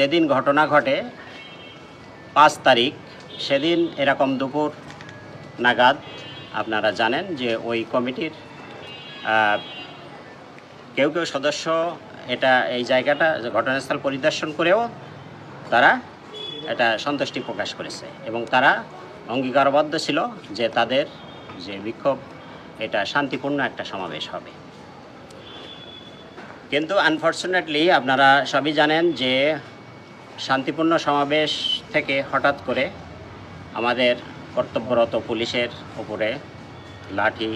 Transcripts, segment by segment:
যেদিন ঘটনা ঘটে 5 তারিখ, সেদিন এরকম দুপুর নাগাদ আপনারা জানেন যে ওই কমিটির কেউ কেউ সদস্য এই জায়গাটা ঘটনাস্থল পরিদর্শন করেও তারা এটা সন্তুষ্টি প্রকাশ করেছে এবং তারা অঙ্গীকারবদ্ধ ছিল যে তাদের যে বিক্ষোভ এটা শান্তিপূর্ণ একটা সমাবেশ হবে। কিন্তু আনফর্চুনেটলি আপনারা সবই জানেন যে শান্তিপূর্ণ সমাবেশ থেকে হঠাৎ করে আমাদের কর্তব্যরত পুলিশের উপরে লাঠি,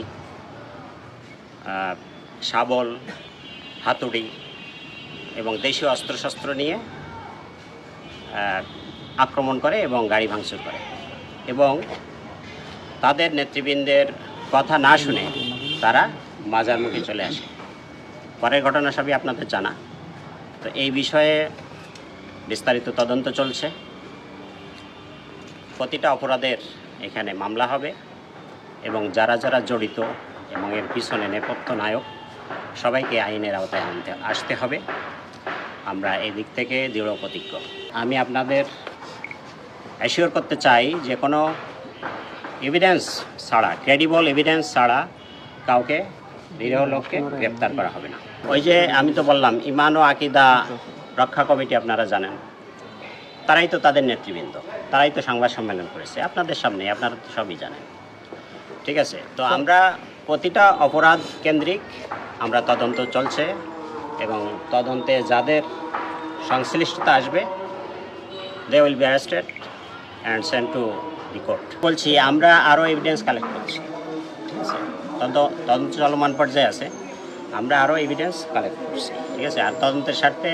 শাবল, হাতুড়ি এবং দেশীয় অস্ত্রশস্ত্র নিয়ে আক্রমণ করে এবং গাড়ি ভাঙচুর করে এবং তাদের নেতৃবৃন্দের কথা না শুনে তারা মাজারমুখী চলে আসে। পরের ঘটনা সবই আপনাদের জানা। তো এই বিষয়ে বিস্তারিত তদন্ত চলছে। প্রতিটা অপরাধের এখানে মামলা হবে এবং যারা যারা জড়িত এবং এর পিছনে নেপথ্য নায়ক সবাইকে আইনের আওতায় আসতে হবে। আমরা এই দিক থেকে দৃঢ় প্রতিজ্ঞ। আমি আপনাদের অ্যাসিওর করতে চাই যে কোনো এভিডেন্স ছাড়া, ক্রেডিবল এভিডেন্স ছাড়া কাউকে নিরীহ লোককে গ্রেপ্তার করা হবে না। ওই যে আমি তো বললাম ইমান ও আকিদা রক্ষা কমিটি, আপনারা জানেন, তারাই তো তাদের নেতৃবৃন্দ, তারাই তো সংবাদ সম্মেলন করেছে আপনাদের সামনে, আপনারা তো সবই জানেন। ঠিক আছে, তো আমরা প্রতিটা অপরাধ কেন্দ্রিক আমরা তদন্ত চলছে এবং তদন্তে যাদের সংশ্লিষ্টতা আসবে they will be arrested and send to the court. বলছি আমরা আরও এভিডেন্স কালেক্ট করছি। ঠিক আছে, তদন্ত চলমান পর্যায়ে আছে, আমরা আরও এভিডেন্স কালেক্ট করছি। ঠিক আছে, আর তদন্তের স্বার্থে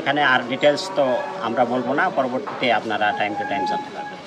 এখানে আর ডিটেলস তো আমরা বলবো না, পরবর্তীতে আপনারা টাইম টু টাইম জানতে পারবেন।